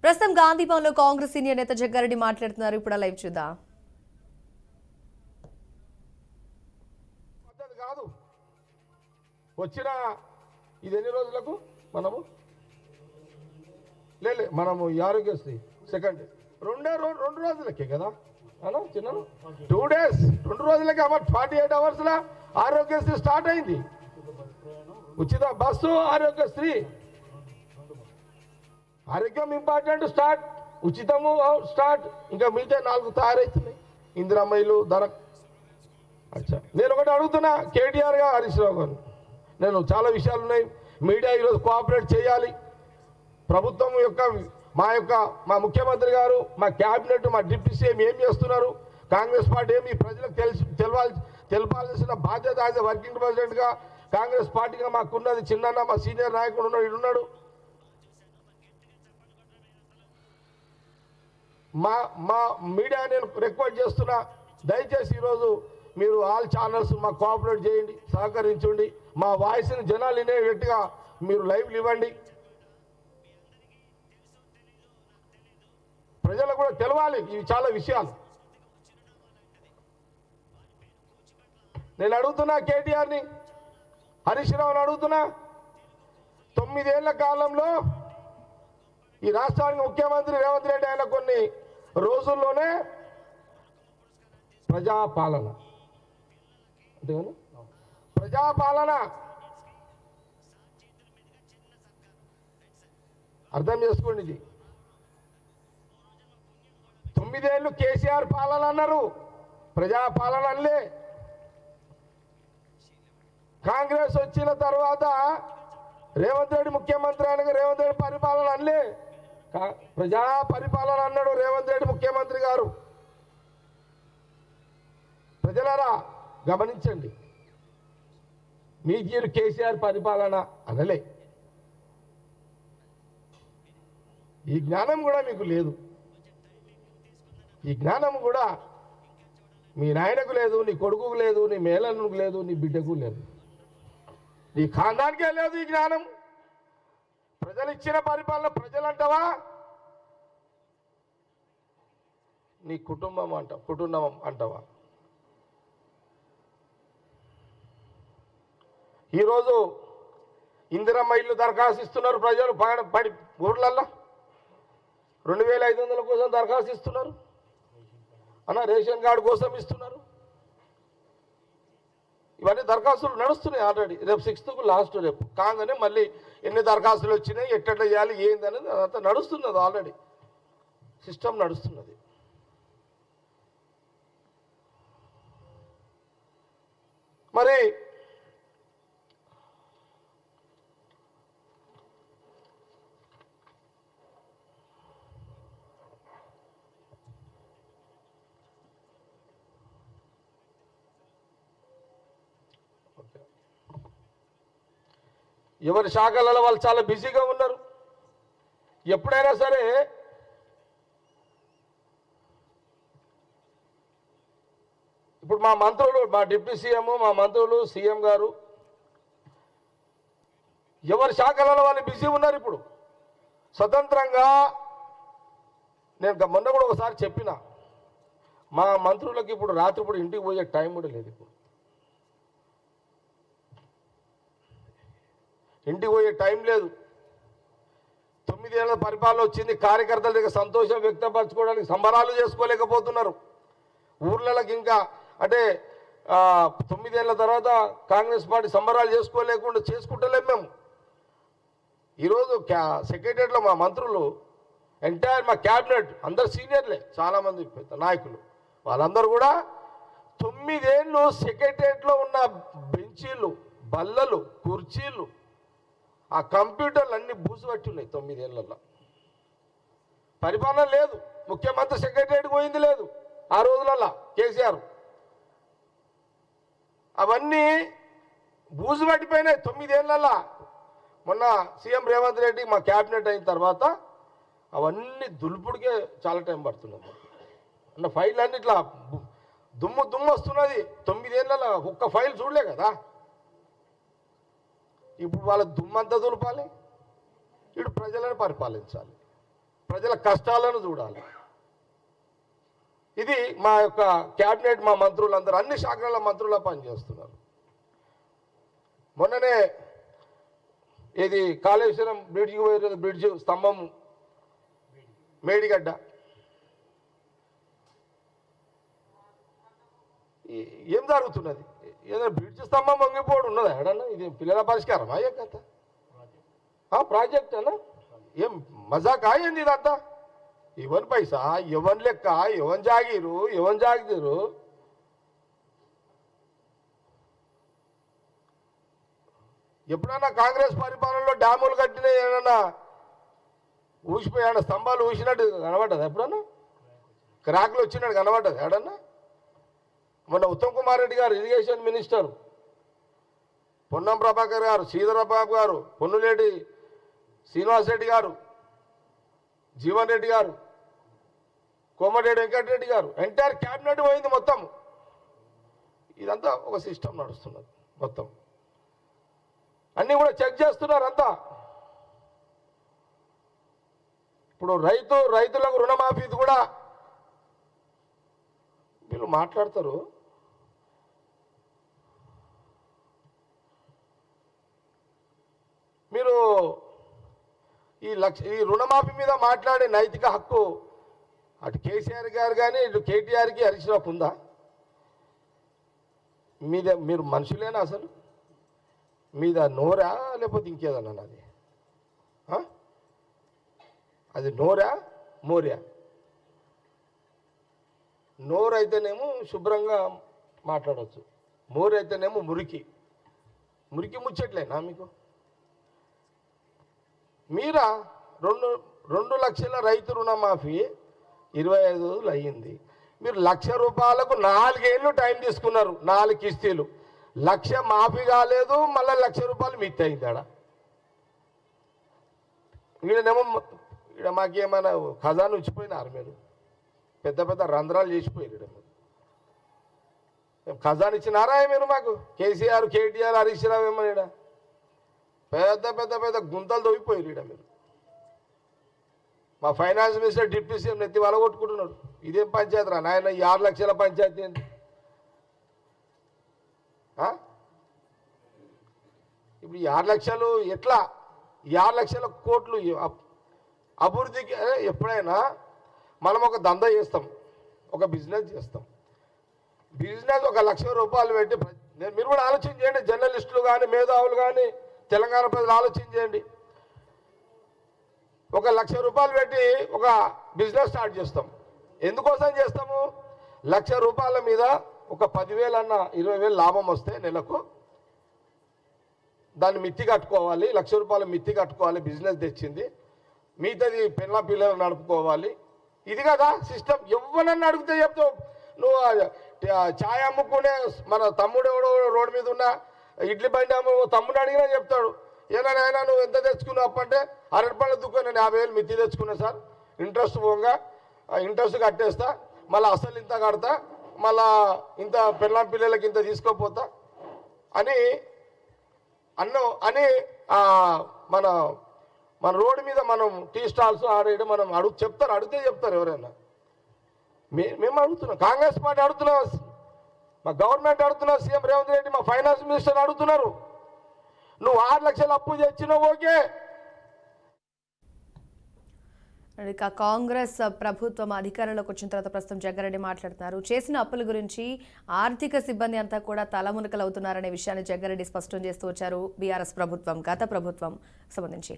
ప్రస్తుతం గాంధీ భవన్ లో కాంగ్రెస్ సీనియర్ నేత జగ్గారెడ్డి మాట్లాడుతున్నారు. ఇప్పుడు లైవ్ చూద్దాం. కాదు వచ్చిన ఇది ఎన్ని రోజులకు మనము ఈ ఆరోగ్యశ్రీ సెకండ్ రెండు రోజులకే కదా అలా చిన్న 2 days 2 రోజులకే 48 hours ఆరోగ్యశ్రీ స్టార్ట్ అయింది. ఉచిత బస్సు ఆరోగ్యశ్రీ ఆరోగ్యం ఇంపార్టెంట్ స్టార్ట్ ఉచితము స్టార్ట్ ఇంకా మిగతా 4 తయారవుతున్నాయి. ఇందిరమ్మలు ధర అచ్చా నేను ఒకటి అడుగుతున్నా కేటీఆర్ గారు హరీష్ రావు గారు నేను చాలా విషయాలు ఉన్నాయి. మీడియా ఈరోజు కోఆపరేట్ చేయాలి. ప్రభుత్వం మా ముఖ్యమంత్రి గారు మా క్యాబినెట్ మా డిప్యూటీ సీఎం ఏం చేస్తున్నారు, కాంగ్రెస్ పార్టీ ఏమి ప్రజలకు తెలపాల్సిన బాధ్యత ఆయన వర్కింగ్ ప్రెసిడెంట్గా కాంగ్రెస్ పార్టీగా మాకున్నది. చిన్న మా సీనియర్ నాయకుడు ఉన్నాడు. మా మీడియా నేను రిక్వెస్ట్ చేస్తున్నా, దయచేసి ఈరోజు మీరు ఆల్ ఛానల్స్ మాకు కోఆపరేట్ చేయండి, సహకరించండి. మా వాయిస్ని జనాలు వినేటట్టుగా మీరు లైవ్లు ఇవ్వండి. ప్రజలకు కూడా తెలవాలి ఇవి చాలా విషయాలు. నేను అడుగుతున్నా కేటీఆర్ని హరీష్ రావుని అడుగుతున్నా, 9 ఏళ్ల కాలంలో ఈ రాష్ట్రానికి ముఖ్యమంత్రి రేవంత్ రెడ్డి ఆయన కొన్ని రోజుల్లోనే ప్రజాపాలన అర్థం చేసుకోండి. ఇది 9 ఏళ్ళు కేసీఆర్ పాలన అన్నారు, ప్రజాపాలన అనలే. కాంగ్రెస్ వచ్చిన తర్వాత రేవంత్ రెడ్డి ముఖ్యమంత్రి అయిన రేవంత్ రెడ్డి పరిపాలన అనలే, ప్రజా పరిపాలన అన్నాడు రేవంత్ రెడ్డి ముఖ్యమంత్రి గారు. ప్రజలారా గమనించండి, మీరు కేసీఆర్ పరిపాలన అనలే. ఈ జ్ఞానం కూడా మీకు లేదు. ఈ జ్ఞానం కూడా మీ నాయనకు లేదు, నీ కొడుకుకు లేదు, నీ మేనన్నుకు లేదు, నీ బిడ్డకు లేదు, నీ ఖాందానికే లేదు ఈ జ్ఞానం. ప్రజలు ఇచ్చిన పరిపాలన ప్రజలంటావా, నీ కుటుంబం అంటావా? ఈరోజు ఇందిరమ్మ ఇల్లు దరఖాస్తు ఇస్తున్నారు ప్రజలు పడి ఊర్లల్లో 2500 కోసం దరఖాస్తు ఇస్తున్నారు అన్న, రేషన్ కార్డు కోసం ఇస్తున్నారు. ఇవన్నీ దరఖాస్తులు నడుస్తున్నాయి ఆల్రెడీ. రేపు 6th లాస్ట్, రేపు కాగానే మళ్ళీ ఎన్ని దరఖాస్తులు వచ్చినాయి, ఎట్లా చేయాలి, ఏందనేది అదంతా నడుస్తున్నది. ఆల్రెడీ సిస్టమ్ నడుస్తున్నది. మరి ఎవరి శాఖలలో వాళ్ళు చాలా బిజీగా ఉన్నారు. ఎప్పుడైనా సరే ఇప్పుడు మా మంత్రులు, మా డిప్యూటీ సీఎం, మా మంత్రులు, సీఎం గారు ఎవరి శాఖలలో వాళ్ళు బిజీ ఉన్నారు. ఇప్పుడు స్వతంత్రంగా నేను మొన్న కూడా ఒకసారి చెప్పిన, మా మంత్రులకి ఇప్పుడు రాత్రిపూట ఇంటికి పోయే టైం కూడా లేదు. ఇప్పుడు ఇంటికి పోయే టైం లేదు. 9 ఏళ్ల పరిపాలన వచ్చింది. కార్యకర్తల దగ్గర సంతోషం వ్యక్తపరచుకోవడానికి సంబరాలు చేసుకోలేకపోతున్నారు. ఊర్లకి ఇంకా అంటే 9 ఏళ్ల తర్వాత కాంగ్రెస్ పార్టీ సంబరాలు చేసుకుంటలేము మేము. ఈరోజు సెక్రటరియట్లో మా మంత్రులు ఎంటైర్ మా క్యాబినెట్ అందరు సీనియర్లే, చాలామంది పెద్ద నాయకులు, వాళ్ళందరూ కూడా 9 ఏళ్ళు సెక్రటరియట్లో ఉన్న బెంచీలు, బల్లలు, కుర్చీలు, ఆ కంప్యూటర్లు అన్ని బూసు పట్టి ఉన్నాయి. 9 ఏళ్లలో పరిపాలన లేదు. ముఖ్యమంత్రి సెక్రటరియట్కి పోయింది లేదు ఆ రోజులలో కేసీఆర్. అవన్నీ బూజు పట్టిపోయినాయి 9 ఏళ్లలో. మొన్న సీఎం రేవంత్ రెడ్డి మా క్యాబినెట్ అయిన తర్వాత అవన్నీ దులుపుడికే చాలా టైం పడుతున్నది. అన్న ఫైల్ అన్ని ఇట్లా దుమ్ము వస్తున్నది. 9 ఏళ్లలో ఒక్క ఫైల్ చూడలే కదా. ఇప్పుడు వాళ్ళ దుమ్మంతా దులపాలి, ఇటు ప్రజలను పరిపాలించాలి. ప్రజల కష్టాలను చూడాలి. ఇది మా యొక్క క్యాబినెట్, మా మంత్రులందరూ అన్ని శాఖల మంత్రుల పనిచేస్తున్నారు. మొన్ననే ఇది కాళేశ్వరం బ్రిడ్జికి పోయే బ్రిడ్జ్ స్తంభం మేడిగడ్డ ఏం జరుగుతున్నది? ఏదైనా బ్రిడ్జ్ స్తంభం వంగిపోవడం ఉన్నదా ఎడన్నా? ఇది పిల్లల పరిష్కారం అయ్యే కథ ప్రాజెక్ట్ అన్నా ఏం మజాకా ఏంది ఇదంతా? ఎవరి పైసా, ఎవరి లెక్క, ఎవరి జాగీరు, ఎవరి జాగిరు? ఎప్పుడైనా కాంగ్రెస్ పరిపాలనలో డ్యాములు కట్టిన ఏమన్నా ఊసిపోయాడు, స్తంభాలు ఊసినట్టు కనబడ్డది? ఎప్పుడన్నా క్రాక్లు వచ్చినట్టు కనబడ్డది ఎడన్నా? మొన్న ఉత్తమ్ కుమార్ రెడ్డి గారు ఇరిగేషన్ మినిస్టర్, పొన్నం ప్రభాకర్ గారు, శ్రీధరబాబు గారు, పొన్నులేటి శ్రీనివాసరెడ్డి గారు, జీవన్ రెడ్డి గారు, కోమటిరెడ్డి వెంకటరెడ్డి గారు, ఎంటైర్ క్యాబినెట్ పోయింది మొత్తం. ఇదంతా ఒక సిస్టమ్ నడుస్తున్నది మొత్తం. అన్నీ కూడా చెక్ చేస్తున్నారు అంతా. ఇప్పుడు రైతులకు రుణమాఫీది కూడా వీళ్ళు మాట్లాడతారు. మీరు ఈ రుణమాఫీ మీద మాట్లాడే నైతిక హక్కు అటు కేసీఆర్ గారు కానీ ఇటు కేటీఆర్కి హరీష్ రావుకు ఉందా? మీరు మనుషులేనా అసలు? మీద నోరా లేకపోతే ఇంకేదన్నా? అది నోరా మోర్యా? నోరు అయితేనేమో శుభ్రంగా మాట్లాడవచ్చు, మోరు అయితేనేమో మురికి ముచ్చట్లేనా మీకు? మీరా 2 లక్షల రైతు రుణమాఫీ 25 రోజులు అయ్యింది. మీరు ₹1,00,000 4 ఏళ్ళు టైం తీసుకున్నారు, 4 కిస్తీలు. 1,00,000 మాఫీ కాలేదు, మళ్ళీ ₹1,00,000 మిత్తి అయింది. ఈడనేమో ఇక్కడ మాకేమైనా ఖజానా ఉంచిపోయినారు మీరు? పెద్ద పెద్ద రంధ్రాలు చేసిపోయారు. ఖజానా ఇచ్చినారా మీరు మాకు? కేసీఆర్, కేటీఆర్, హరీష్ రావు ఏమని ఈడ పెద్ద పెద్ద పెద్ద గుంతలు తవ్విపోయారు ఈడ మీరు. మా ఫైనాన్స్ మినిస్టర్ డిప్యూటీ సీఎం నెత్తి వాళ్ళ కొట్టుకుంటున్నాడు. ఇదేం పంచాయతీ రా నాయన? ఈ 6 లక్షల పంచాయతీ ఏంటి? ఇప్పుడు ఈ 6 లక్షలు ఎట్లా? ఈ 6 లక్షల కోట్లు అభివృద్ధికి ఎప్పుడైనా మనం ఒక దందా చేస్తాం, ఒక బిజినెస్ చేస్తాం. బిజినెస్ ₹1,00,000 పెట్టి మీరు కూడా ఆలోచన చేయండి. జర్నలిస్టులు కానీ, మేధావులు కానీ, తెలంగాణ ప్రజలు ఆలోచన చేయండి. ₹1,00,000 పెట్టి ఒక బిజినెస్ స్టార్ట్ చేస్తాం. ఎందుకోసం చేస్తాము? ₹1,00,000 మీద ఒక 10,000 అన్న 20,000 లాభం వస్తే నెలకు దాన్ని మిత్తి కట్టుకోవాలి. ₹1,00,000 మిత్తి కట్టుకోవాలి. బిజినెస్ తెచ్చింది మిగతాది పిల్లలు నడుపుకోవాలి. ఇది కదా సిస్టమ్. ఎవరన్నా అడిగితే చెప్తావు నువ్వు. ఛాయ్ అమ్ముకునే మన తమ్ముడు ఎవడో రోడ్డు మీద ఉన్న ఇడ్లీ బండి తమ్ముడు అడిగినా చెప్తాడు, ఏనాయనా నువ్వు ఎంత తెచ్చుకున్నావు అప్పంటే, అరటిపళ్ళ దుకాణం నేను 50,000 మిత్తి తెచ్చుకున్నా సార్, ఇంట్రెస్ట్ పోగా ఇంట్రెస్ట్ కట్టేస్తా, మళ్ళీ అసలు ఇంత కడతా, మళ్ళా ఇంత పిల్లలకి ఇంత తీసుకోపోతా అని మన రోడ్డు మీద మనం టీ స్టాల్స్ ఆడేయడం మనం అడిగితే చెప్తారు ఎవరైనా. మేము అడుగుతున్నాం, కాంగ్రెస్ పార్టీ అడుగుతున్నాం, మా గవర్నమెంట్ అడుగుతున్నారు, సీఎం రేవంత్ రెడ్డి, మా ఫైనాన్స్ మినిస్టర్ అడుగుతున్నారు. నువ్వు 6 లక్షలు అప్పు తెచ్చినావు ఓకే. ఇక కాంగ్రెస్ ప్రభుత్వం అధికారంలోకి వచ్చిన తర్వాత ప్రస్తుతం జగ్గారెడ్డి మాట్లాడుతున్నారు. చేసిన అప్పుల గురించి ఆర్థిక సిబ్బంది అంతా కూడా తలమునకలవుతున్నారనే విషయాన్ని జగ్గారెడ్డి స్పష్టం చేస్తూ వచ్చారు. బీఆర్ఎస్ ప్రభుత్వం, గత ప్రభుత్వం సంబంధించి